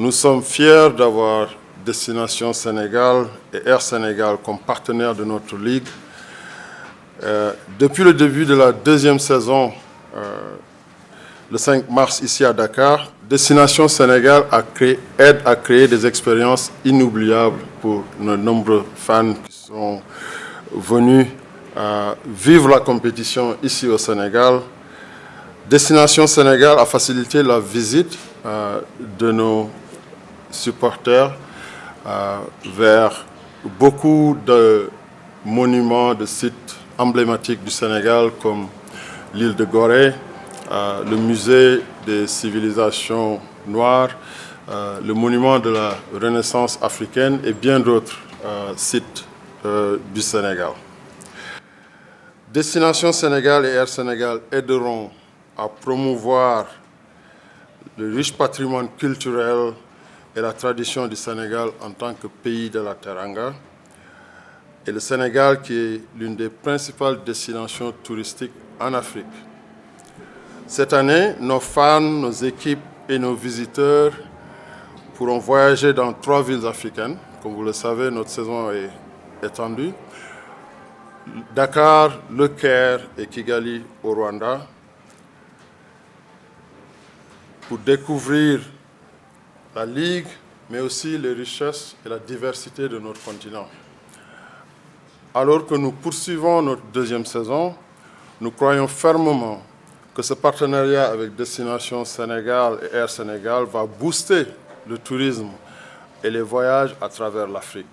Nous sommes fiers d'avoir Destination Sénégal et Air Sénégal comme partenaires de notre ligue. Depuis le début de la deuxième saison, le 5 mars ici à Dakar, Destination Sénégal aide à créer des expériences inoubliables pour nos nombreux fans qui sont venus vivre la compétition ici au Sénégal. Destination Sénégal a facilité la visite de nos supporters vers beaucoup de monuments, de sites emblématiques du Sénégal comme l'île de Gorée, le musée des civilisations noires, le monument de la Renaissance africaine et bien d'autres sites du Sénégal. Destination Sénégal et Air Sénégal aideront à promouvoir le riche patrimoine culturel et la tradition du Sénégal en tant que pays de la Teranga. Et le Sénégal qui est l'une des principales destinations touristiques en Afrique. Cette année, nos fans, nos équipes et nos visiteurs pourront voyager dans 3 villes africaines. Comme vous le savez, notre saison est étendue. Dakar, Le Caire et Kigali au Rwanda, pour découvrir la Ligue, mais aussi les richesses et la diversité de notre continent. Alors que nous poursuivons notre deuxième saison, nous croyons fermement que ce partenariat avec Destination Sénégal et Air Sénégal va booster le tourisme et les voyages à travers l'Afrique.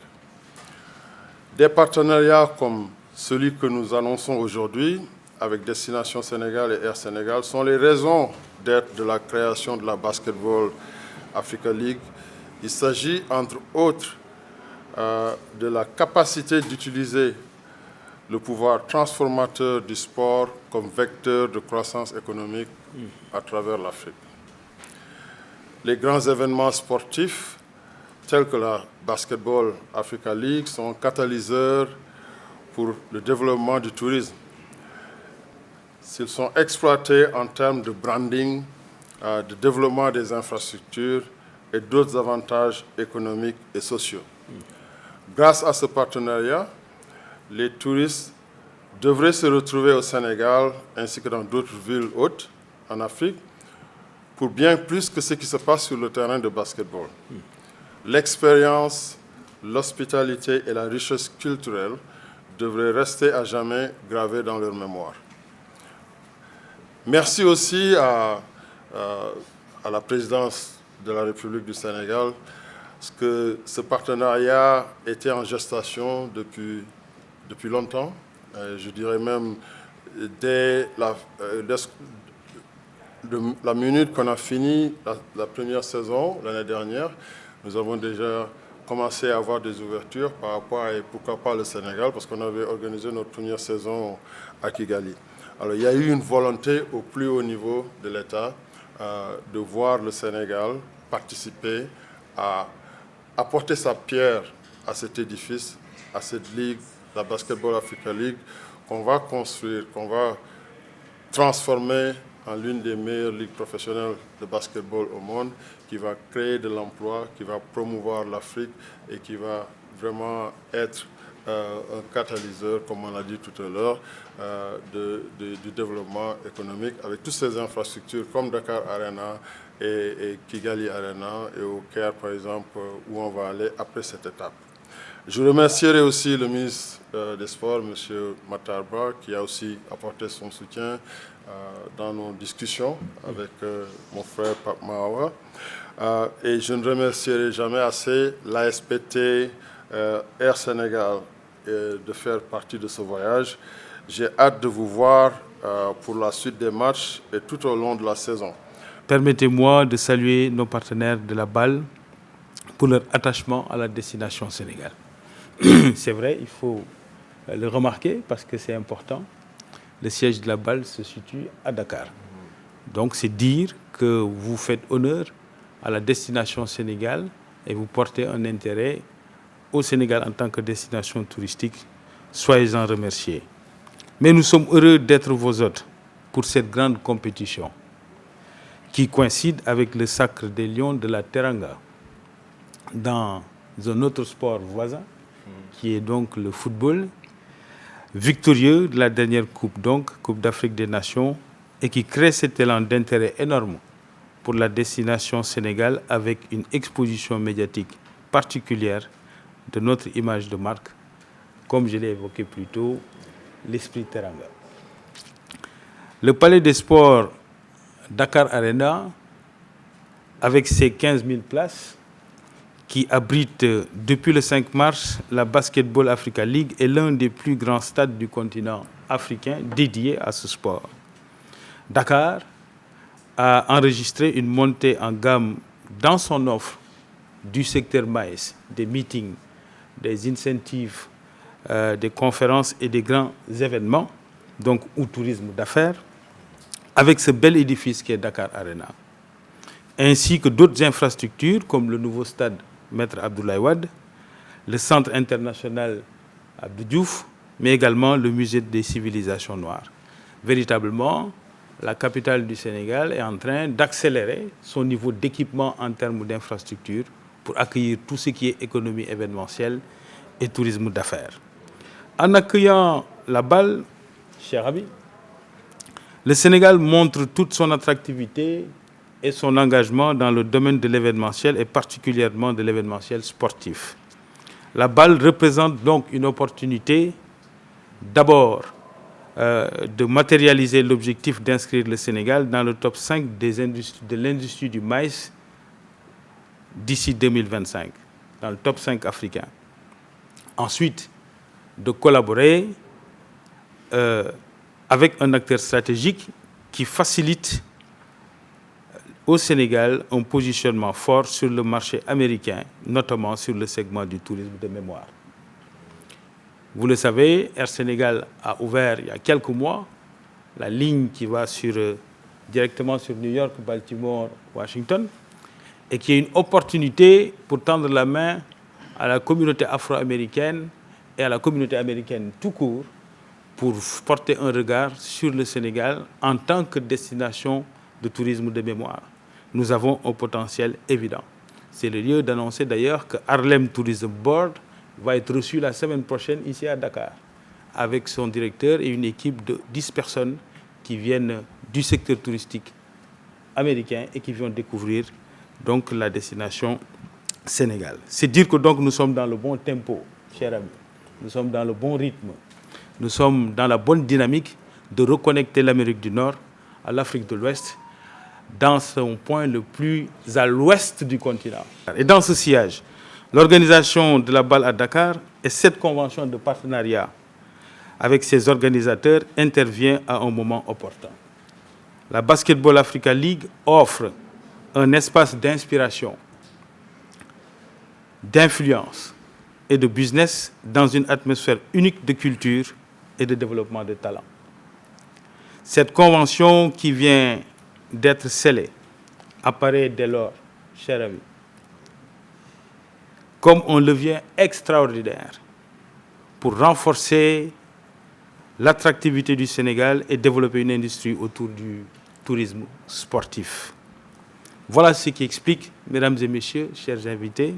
Des partenariats comme celui que nous annonçons aujourd'hui avec Destination Sénégal et Air Sénégal sont les raisons d'être de la création de la Basketball Africa League. Il s'agit, entre autres, de la capacité d'utiliser le pouvoir transformateur du sport comme vecteur de croissance économique à travers l'Afrique. Les grands événements sportifs, tels que la Basketball Africa League, sont catalyseurs pour le développement du tourisme. S'ils sont exploités en termes de branding, de développement des infrastructures et d'autres avantages économiques et sociaux. Grâce à ce partenariat, les touristes devraient se retrouver au Sénégal ainsi que dans d'autres villes hautes en Afrique pour bien plus que ce qui se passe sur le terrain de basketball. L'expérience, l'hospitalité et la richesse culturelle devraient rester à jamais gravées dans leur mémoire. Merci aussi à la présidence de la République du Sénégal, parce que ce partenariat était en gestation depuis longtemps. Je dirais même dès la minute qu'on a fini la première saison l'année dernière, nous avons déjà commencé à avoir des ouvertures par rapport à, pourquoi pas, le Sénégal, parce qu'on avait organisé notre première saison à Kigali. Alors il y a eu une volonté au plus haut niveau de l'État de voir le Sénégal participer à apporter sa pierre à cet édifice, à cette ligue, la Basketball Africa League, qu'on va construire, qu'on va transformer en l'une des meilleures ligues professionnelles de basketball au monde, qui va créer de l'emploi, qui va promouvoir l'Afrique et qui va vraiment être un catalyseur, comme on l'a dit tout à l'heure, du développement économique avec toutes ces infrastructures comme Dakar Arena et Kigali Arena et au Caire, par exemple, où on va aller après cette étape. Je remercierai aussi le ministre des Sports, M. Matar Ba, qui a aussi apporté son soutien dans nos discussions avec mon frère Pape Mahawa. Et je ne remercierai jamais assez l'ASPT Air Sénégal de faire partie de ce voyage. J'ai hâte de vous voir pour la suite des matchs et tout au long de la saison. Permettez-moi de saluer nos partenaires de la BAL pour leur attachement à la destination Sénégal. C'est vrai, il faut le remarquer parce que c'est important. Le siège de la BAL se situe à Dakar. Donc c'est dire que vous faites honneur à la destination Sénégal et vous portez un intérêt au Sénégal en tant que destination touristique. Soyez-en remerciés. Mais nous sommes heureux d'être vos hôtes pour cette grande compétition qui coïncide avec le Sacre des Lions de la Teranga. dans un autre sport voisin, qui est donc le football, victorieux de la dernière coupe, donc Coupe d'Afrique des Nations, et qui crée cet élan d'intérêt énorme pour la destination Sénégal avec une exposition médiatique particulière de notre image de marque, comme je l'ai évoqué plus tôt, l'esprit Teranga. Le Palais des Sports Dakar Arena, avec ses 15 000 places, qui abrite depuis le 5 mars la Basketball Africa League, est l'un des plus grands stades du continent africain dédié à ce sport. Dakar a enregistré une montée en gamme dans son offre du secteur maïs, des meetings, des incentives, des conférences et des grands événements, donc ou tourisme d'affaires, avec ce bel édifice qui est Dakar Arena, ainsi que d'autres infrastructures comme le nouveau stade Maître Abdoulaye Wade, le Centre international Abdou Diouf, mais également le Musée des civilisations noires. Véritablement, la capitale du Sénégal est en train d'accélérer son niveau d'équipement en termes d'infrastructures pour accueillir tout ce qui est économie événementielle et tourisme d'affaires. En accueillant la balle, cher ami, le Sénégal montre toute son attractivité et son engagement dans le domaine de l'événementiel et particulièrement de l'événementiel sportif. La balle représente donc une opportunité d'abord de matérialiser l'objectif d'inscrire le Sénégal dans le top 5 de l'industrie du maïs d'ici 2025, dans le top 5 africain. Ensuite, de collaborer avec un acteur stratégique qui facilite au Sénégal un positionnement fort sur le marché américain, notamment sur le segment du tourisme de mémoire. Vous le savez, Air Sénégal a ouvert il y a quelques mois la ligne qui va directement sur New York, Baltimore, Washington, et qui est une opportunité pour tendre la main à la communauté afro-américaine et à la communauté américaine tout court pour porter un regard sur le Sénégal en tant que destination de tourisme de mémoire. Nous avons un potentiel évident. C'est le lieu d'annoncer d'ailleurs que Harlem Tourism Board va être reçu la semaine prochaine ici à Dakar, avec son directeur et une équipe de 10 personnes qui viennent du secteur touristique américain et qui vont découvrir donc la destination Sénégal. C'est dire que donc nous sommes dans le bon tempo, chers amis. Nous sommes dans le bon rythme. Nous sommes dans la bonne dynamique de reconnecter l'Amérique du Nord à l'Afrique de l'Ouest dans son point le plus à l'ouest du continent. Et dans ce sillage, l'organisation de la balle à Dakar et cette convention de partenariat avec ses organisateurs intervient à un moment opportun. La Basketball Africa League offre un espace d'inspiration, d'influence et de business dans une atmosphère unique de culture et de développement de talent. Cette convention qui vient d'être scellée apparaît dès lors, chers amis, comme un levier extraordinaire pour renforcer l'attractivité du Sénégal et développer une industrie autour du tourisme sportif. Voilà ce qui explique, mesdames et messieurs, chers invités,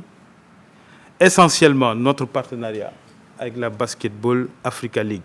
essentiellement notre partenariat avec la Basketball Africa League.